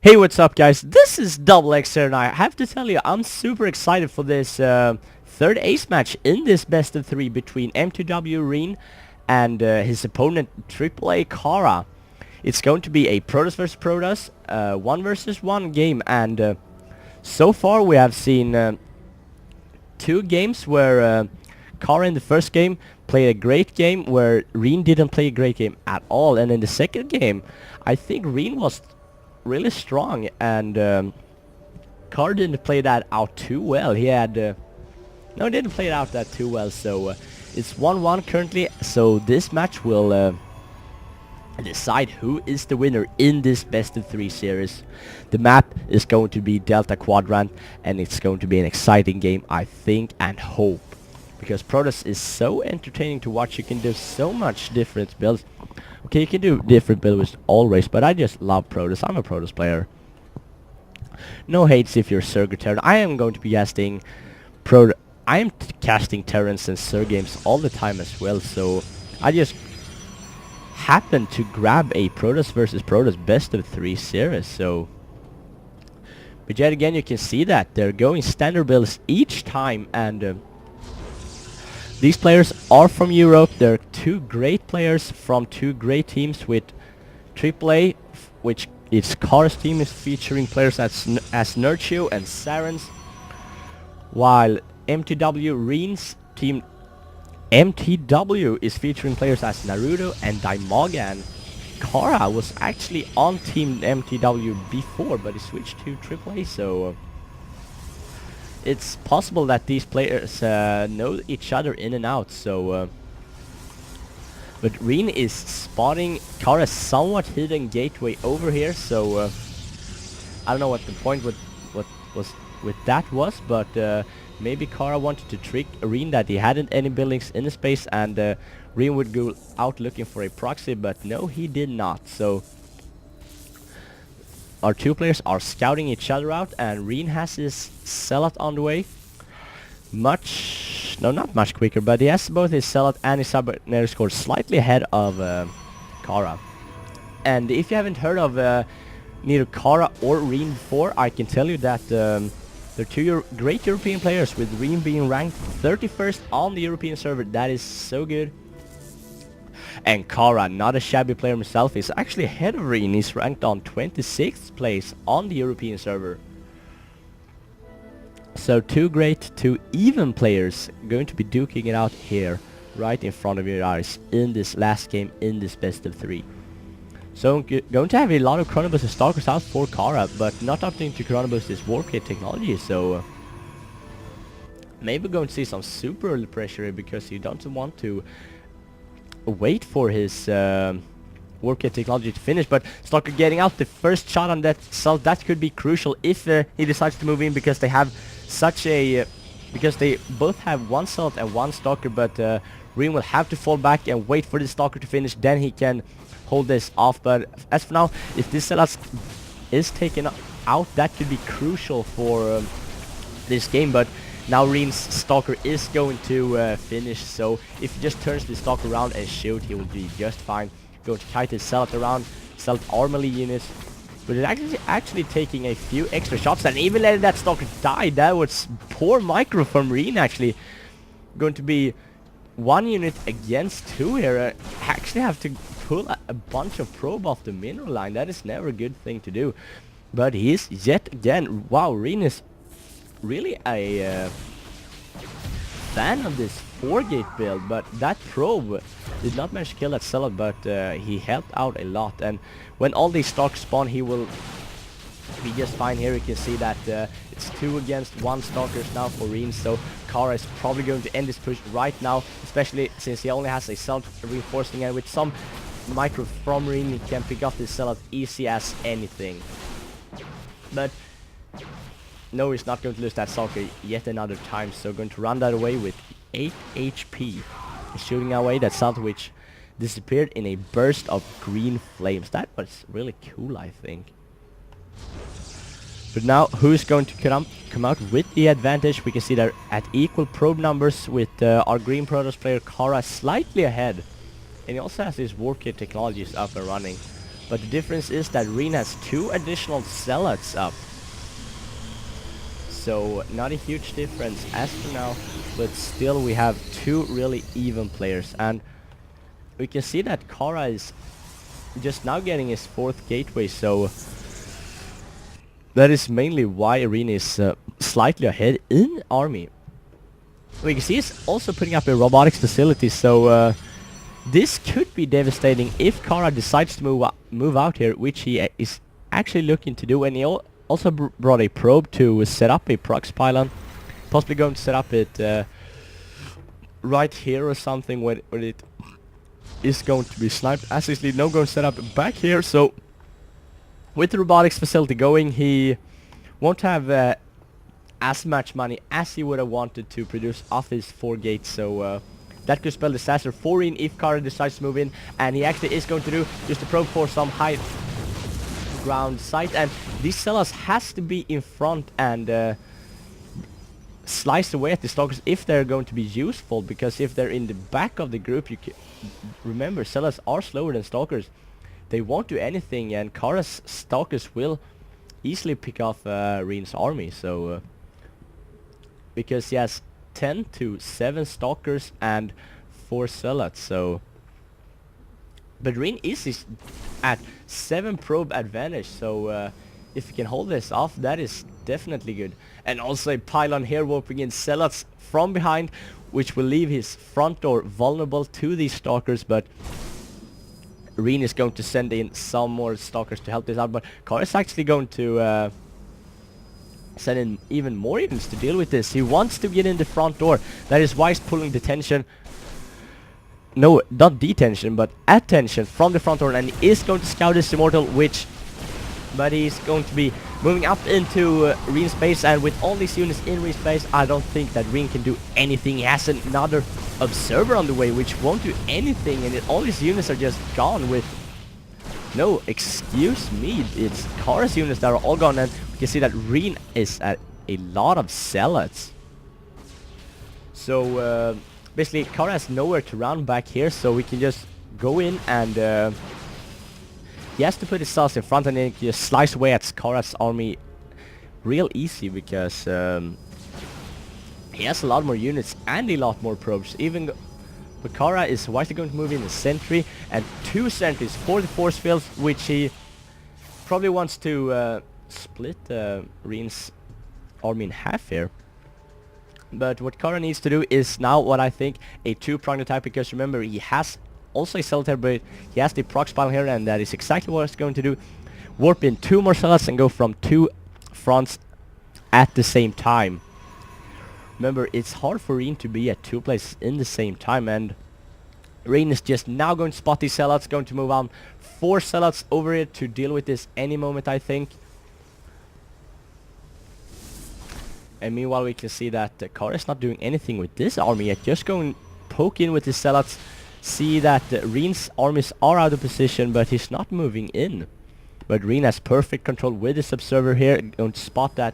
Hey, what's up guys? This is xel'naga and I have to tell you, I'm super excited for this third ace match in this best of 3 between mTwRINE and his opponent aAakAra. It's going to be a Protoss vs Protoss, 1 versus 1 game, and so far we have seen 2 games where Kara in the first game played a great game, where Reen didn't play a great game at all, and in the second game I think Reen was really strong, and Carr didn't play that out too well. He had no, didn't play it out that too well. So it's 1-1 currently. So this match will decide who is the winner in this best of 3 series. The map is going to be Delta Quadrant, and it's going to be an exciting game, I think and hope, because Protoss is so entertaining to watch. You can do so much different builds. Okay, you can do different builds always, but I just love Protoss. I'm a Protoss player. No hates if you're Surger Terran. I am going to be casting casting Terrans and Surge games all the time as well, so I just happened to grab a Protoss versus Protoss best of 3 series. So, but yet again, you can see that they're going standard builds each time, and these players are from Europe. They're 2 great players from 2 great teams, with AAA, which its Cars team is featuring players as Nurtio and Sarens, while mTwRINE's team MTW is featuring players as Naruto and Daimaga. And Kara was actually on team MTW before, but he switched to AAA, so it's possible that these players know each other in and out. So but Reen is spotting Kara's somewhat hidden gateway over here, so I don't know what the point with that was, but maybe Kara wanted to trick Reen that he hadn't any buildings in the space, and Reen would go out looking for a proxy, but no, he did not. So our 2 players are scouting each other out, and Reen has his Zealot on the way. Not much quicker, but he has both his Zealot and his Cybernetic score slightly ahead of Kara. And if you haven't heard of neither Kara or Reen before, I can tell you that they're 2 great European players, with Reen being ranked 31st on the European server. That is so good. And Kara, not a shabby player himself, is actually ahead of Reen. He's ranked on 26th place on the European server. So 2 great, 2 even players going to be duking it out here, right in front of your eyes, in this last game, in this best of 3. So going to have a lot of Chronoboost and Stalkers out for Kara, but not opting to Chronoboost his Warp Kit technology, so maybe going to see some super early pressure here, because he doesn't want to wait for his Warp Kit technology to finish. But Stalker getting out the first shot on that cell, that could be crucial if he decides to move in, because they have such a because they both have 1 Celt and 1 Stalker, but Reen will have to fall back and wait for the Stalker to finish, then he can hold this off. But as for now, if this Zealot is taken out, that could be crucial for this game. But now Reen's Stalker is going to finish, so if he just turns the Stalker around and shoot, he will be just fine. Going to kite his Zealot around, Zealot armor units, but it's actually taking a few extra shots, and even letting that Stalker die. That was poor micro from Reen, actually. Going to be 1 unit against 2 here. Actually have to pull a bunch of probe off the mineral line. That is never a good thing to do. But he is yet again, wow, Reen is really a fan of this 4-gate build, but that probe did not manage to kill that Zealot, but he helped out a lot. And when all these Stalkers spawn, he will be just fine. Here you can see that it's 2 against 1 Stalkers now for Reen, so Kara is probably going to end this push right now, especially since he only has a Zealot reinforcing, and with some micro from Reen, he can pick up this Zealot easy as anything. But no, he's not going to lose that Stalker yet another time, so going to run that away with 8 HP. Shooting away that Zealot, which disappeared in a burst of green flames. That was really cool, I think. But now, who's going to come out with the advantage? We can see they're at equal probe numbers, with our green Protoss player Kara slightly ahead. And he also has his Warp Kit technologies up and running. But the difference is that Reen has 2 additional zealots up. So not a huge difference as for now, but still we have 2 really even players, and we can see that Kara is just now getting his 4th gateway, so that is mainly why Reen is slightly ahead in army. We can see he's also putting up a robotics facility, so this could be devastating if Kara decides to move out here, which he is actually looking to do, and he also brought a probe to set up a prox pylon, possibly going to set up it right here or something where it is going to be sniped. As easily no going to set up back here, so with the robotics facility going, he won't have as much money as he would have wanted to produce off his 4 gates, so that could spell disaster for Reen if Kara decides to move in, and he actually is going to do just a probe for some high ground site, and these sellers has to be in front and slice away at the stalkers if they're going to be useful, because if they're in the back of the group, you can remember sellers are slower than stalkers. They won't do anything, and Kara's stalkers will easily pick off Reen's army, so because he has 10 to 7 stalkers and 4 zealots, so but Reen is at 7 probe advantage, so if he can hold this off, that is definitely good. And also a pylon here warping in zealots from behind, which will leave his front door vulnerable to these stalkers, but Reen is going to send in some more stalkers to help this out, but Kara is actually going to send in even more units to deal with this. He wants to get in the front door. That is why he's pulling detention. No, not detention, but attention from the front door, and he is going to scout this immortal, but he's going to be moving up into Reen's base, and with all these units in Reen's base, I don't think that Reen can do anything. He has another observer on the way, which won't do anything, and all these units are just gone with... No, excuse me, it's Kara's units that are all gone, and we can see that Reen is at a lot of zealots. So, basically, Kara has nowhere to run back here, so we can just go in and... he has to put his cells in front, and then he can just slice away at Kara's army real easy, because he has a lot more units and a lot more probes. But Kara is wisely going to move in a sentry and 2 sentries for the force fields, which he probably wants to split Reen's army in half here. But what Kara needs to do is now what I think a 2-pronged attack, because remember he has also a solitaire, but he has the prox pile here, and that is exactly what he's going to do. Warp in 2 more cells and go from 2 fronts at the same time. Remember, it's hard for Reen to be at 2 places in the same time, and Reen is just now going to spot these zealots, going to move on 4 zealots over here to deal with this any moment, I think. And meanwhile we can see that Kara is not doing anything with this army yet, just going poke in with the zealots. See that Reen's armies are out of position, but he's not moving in. But Reen has perfect control with this observer here, going to spot that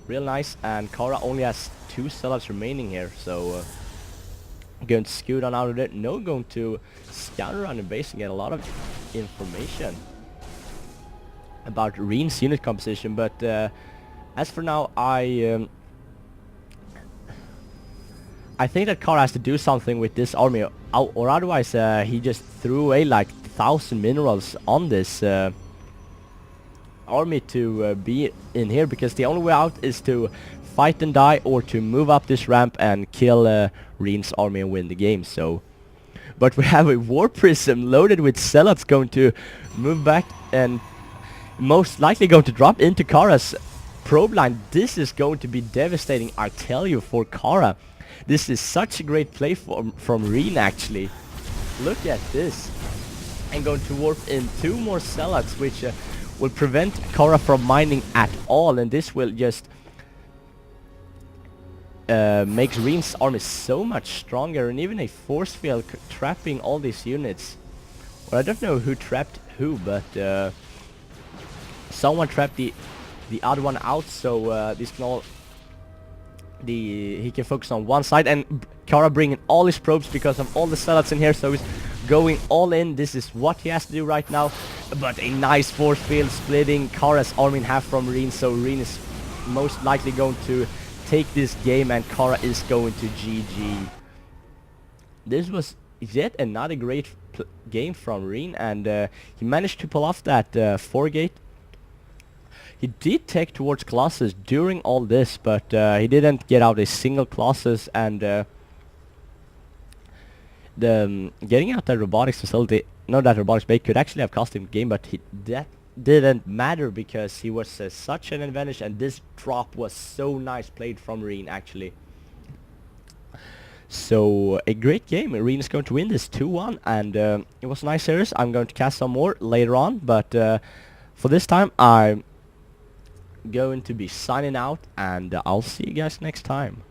real nice, and Kara only has 2 zealots remaining here, so going to scoot on out of it. No, going to scout around the base and get a lot of information about Reen's unit composition, but as for now, I think that Kara has to do something with this army, or otherwise he just threw away like 1,000 minerals on this army to be in here, because the only way out is to fight and die, or to move up this ramp and kill Reen's army and win the game. So, but we have a war prism loaded with zealots going to move back, and most likely going to drop into Kara's probe line. This is going to be devastating, I tell you, for Kara. This is such a great play from Reen, actually. Look at this. And going to warp in 2 more zealots, which will prevent Kara from mining at all, and this will just makes Reen's army so much stronger, and even a force field trapping all these units. Well, I don't know who trapped who, but someone trapped the other one out, so this can all he can focus on one side, and Kara bringing all his probes because of all the zealots in here, so he's going all in. This is what he has to do right now, But a nice force field splitting Kara's army in half from Reen, so Reen is most likely going to take this game and Kara is going to GG. This was yet another great game from Reen, and he managed to pull off that 4 gate. He did take towards Colossus during all this, but he didn't get out a single Colossus, and getting out that robotics facility, no, that robotics bay could actually have cost him game, but that didn't matter because he was such an advantage, and this drop was so nice played from Reen actually. So a great game. Reen is going to win this 2-1, and it was a nice series. I'm going to cast some more later on, but for this time I'm going to be signing out, and I'll see you guys next time.